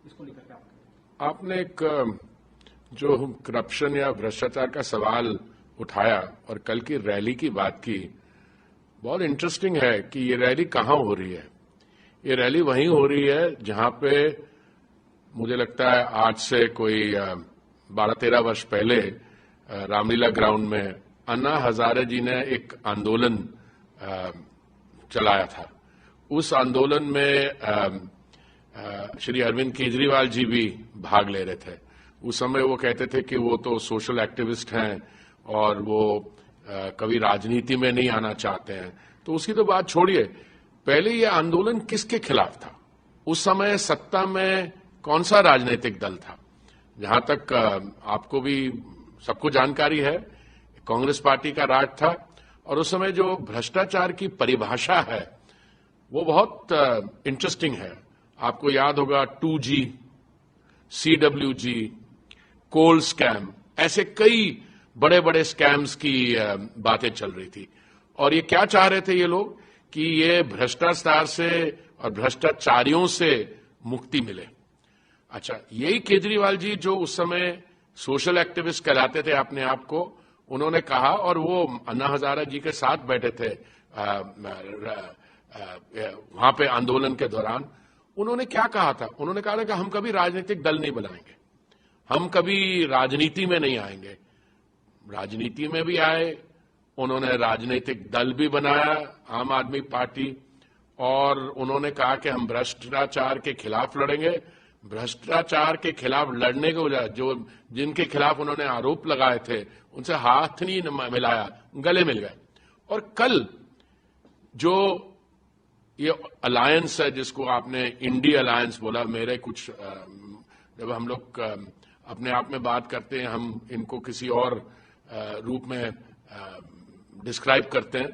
इसको लेकर के आपने एक जो करप्शन या भ्रष्टाचार का सवाल उठाया और कल की रैली की बात की, बहुत इंटरेस्टिंग है कि ये रैली कहां हो रही है। ये रैली वहीं हो रही है जहां पे मुझे लगता है आज से कोई 12-13 वर्ष पहले रामलीला ग्राउंड में अन्ना हजारे जी ने एक आंदोलन चलाया था। उस आंदोलन में श्री अरविंद केजरीवाल जी भी भाग ले रहे थे। उस समय वो कहते थे कि वो तो सोशल एक्टिविस्ट हैं और वो कभी राजनीति में नहीं आना चाहते हैं। तो उसकी तो बात छोड़िए, पहले ये आंदोलन किसके खिलाफ था? उस समय सत्ता में कौन सा राजनीतिक दल था? जहां तक आपको भी सबको जानकारी है, कांग्रेस पार्टी का राज था। और उस समय जो भ्रष्टाचार की परिभाषा है वो बहुत इंटरेस्टिंग है। आपको याद होगा 2G, CWG, कोल स्कैम, ऐसे कई बड़े बड़े स्कैम्स की बातें चल रही थी। और ये क्या चाह रहे थे ये लोग कि ये भ्रष्टाचार से और भ्रष्टाचारियों से मुक्ति मिले। अच्छा, यही केजरीवाल जी जो उस समय सोशल एक्टिविस्ट कहलाते थे अपने आप को, उन्होंने कहा, और वो अन्ना हजारे जी के साथ बैठे थे वहां पे आंदोलन के दौरान, उन्होंने क्या कहा था? उन्होंने कहा था कि हम कभी राजनीतिक दल नहीं बनाएंगे, हम कभी राजनीति में नहीं आएंगे। राजनीति में भी आए, उन्होंने राजनीतिक दल भी बनाया, आम आदमी पार्टी, और उन्होंने कहा कि हम भ्रष्टाचार के खिलाफ लड़ेंगे। भ्रष्टाचार के खिलाफ लड़ने के बजाय जो जिनके खिलाफ उन्होंने आरोप लगाए थे उनसे हाथ नहीं मिलाया, गले मिल गए। और कल जो ये अलायंस है जिसको आपने इंडी अलायंस बोला, मेरे कुछ जब हम लोग अपने आप में बात करते हैं हम इनको किसी और रूप में डिस्क्राइब करते हैं।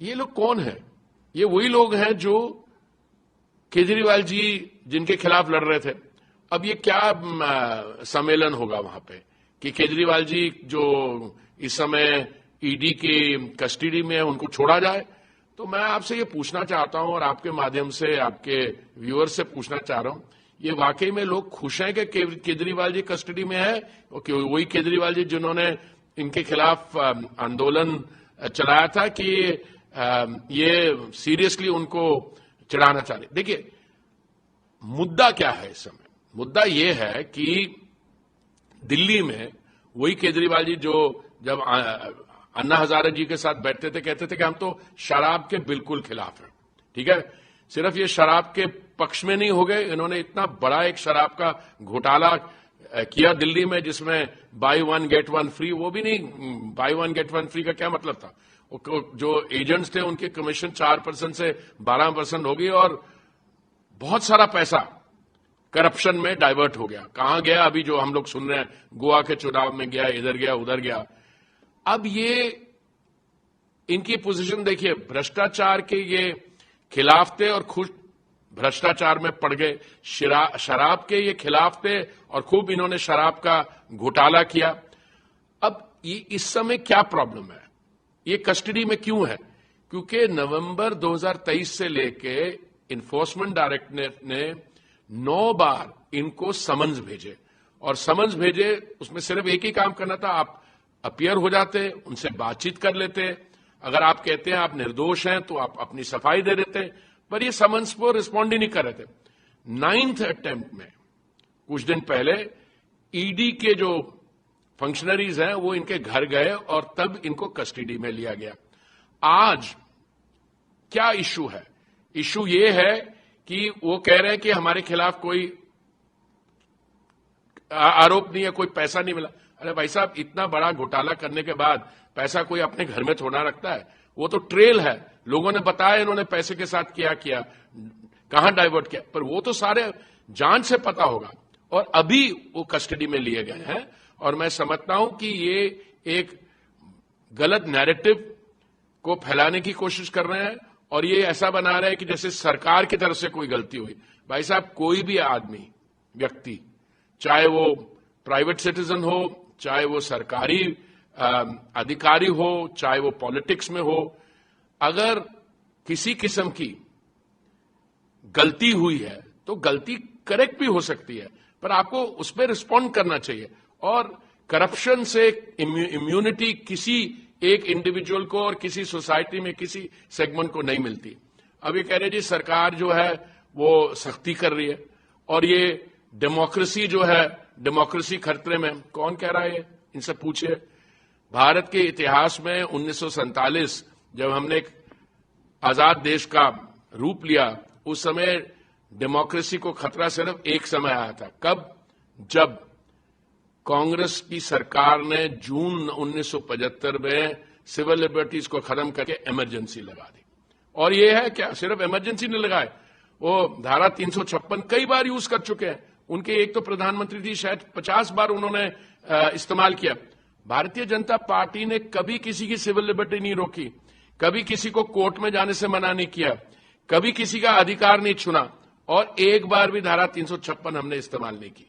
ये लोग कौन हैं? ये वही लोग हैं जो केजरीवाल जी जिनके खिलाफ लड़ रहे थे। अब ये क्या सम्मेलन होगा वहां पे कि केजरीवाल जी जो इस समय ईडी की कस्टडी में है उनको छोड़ा जाए? तो मैं आपसे ये पूछना चाहता हूं और आपके माध्यम से आपके व्यूअर से पूछना चाह रहा हूं, ये वाकई में लोग खुश हैं कि केजरीवाल जी कस्टडी में है? वही केजरीवाल जी जिन्होंने इनके खिलाफ आंदोलन चलाया था कि ये सीरियसली उनको चिढ़ाना चाह रहे? देखिए, मुद्दा क्या है इस समय? मुद्दा ये है कि दिल्ली में वही केजरीवाल जी जो जब अन्ना हजारे जी के साथ बैठते थे कहते थे कि हम तो शराब के बिल्कुल खिलाफ हैं। ठीक है, सिर्फ ये शराब के पक्ष में नहीं हो गए, इन्होंने इतना बड़ा एक शराब का घोटाला किया दिल्ली में जिसमें by one get one free, वो भी नहीं, by one get one free का क्या मतलब था? जो एजेंट्स थे उनके कमीशन 4% से 12% हो गई और बहुत सारा पैसा करप्शन में डाइवर्ट हो गया। कहां गया? अभी जो हम लोग सुन रहे हैं, गोवा के चुनाव में गया, इधर गया, उधर गया। अब ये इनकी पोजीशन देखिए, भ्रष्टाचार के ये खिलाफ थे और खुद भ्रष्टाचार में पड़ गए। शराब के ये खिलाफ थे और खूब इन्होंने शराब का घोटाला किया। अब ये इस समय क्या प्रॉब्लम है? ये कस्टडी में क्यों है? क्योंकि नवंबर 2023 से लेके इन्फोर्समेंट डायरेक्टरेट ने 9 बार इनको समन्स भेजे, और समन्स भेजे उसमें सिर्फ एक ही काम करना था, आप अपीयर हो जाते, उनसे बातचीत कर लेते। अगर आप कहते हैं आप निर्दोष हैं तो आप अपनी सफाई दे देते, पर ये समन्स पर रिस्पॉन्ड ही नहीं कर रहे थे। 9th अटेम्प्ट में कुछ दिन पहले ईडी के जो फंक्शनरीज हैं वो इनके घर गए और तब इनको कस्टडी में लिया गया। आज क्या इश्यू है? इश्यू ये है कि वो कह रहे हैं कि हमारे खिलाफ कोई आरोप नहीं है, कोई पैसा नहीं मिला। अरे भाई साहब, इतना बड़ा घोटाला करने के बाद पैसा कोई अपने घर में थोड़ा रखता है? वो तो ट्रेल है, लोगों ने बताया इन्होंने पैसे के साथ क्या किया, कहां डाइवर्ट किया, पर वो तो सारे जांच से पता होगा। और अभी वो कस्टडी में लिए गए हैं और मैं समझता हूं कि ये एक गलत नैरेटिव को फैलाने की कोशिश कर रहे हैं और ये ऐसा बना रहे हैं कि जैसे सरकार की तरफ से कोई गलती हुई। भाई साहब, कोई भी आदमी, व्यक्ति, चाहे वो प्राइवेट सिटीजन हो, चाहे वो सरकारी अधिकारी हो, चाहे वो पॉलिटिक्स में हो, अगर किसी किस्म की गलती हुई है तो गलती करेक्ट भी हो सकती है, पर आपको उस पर रिस्पॉन्ड करना चाहिए। और करप्शन से इम्यूनिटी किसी एक इंडिविजुअल को और किसी सोसाइटी में किसी सेगमेंट को नहीं मिलती। अब ये कह रहे जी सरकार जो है वो सख्ती कर रही है और ये डेमोक्रेसी जो है, डेमोक्रेसी खतरे में। कौन कह रहा है ये? इनसे पूछिए। भारत के इतिहास में 1947 जब हमने एक आजाद देश का रूप लिया, उस समय डेमोक्रेसी को खतरा सिर्फ एक समय आया था। कब? जब कांग्रेस की सरकार ने जून 1975 में सिविल लिबर्टीज को खत्म करके इमरजेंसी लगा दी। और ये है क्या, सिर्फ इमरजेंसी नहीं लगाए, वो धारा 356 कई बार यूज कर चुके हैं। उनके एक तो प्रधानमंत्री थी, शायद 50 बार उन्होंने इस्तेमाल किया। भारतीय जनता पार्टी ने कभी किसी की सिविल लिबर्टी नहीं रोकी, कभी किसी को कोर्ट में जाने से मना नहीं किया, कभी किसी का अधिकार नहीं छुना, और एक बार भी धारा 356 हमने इस्तेमाल नहीं की।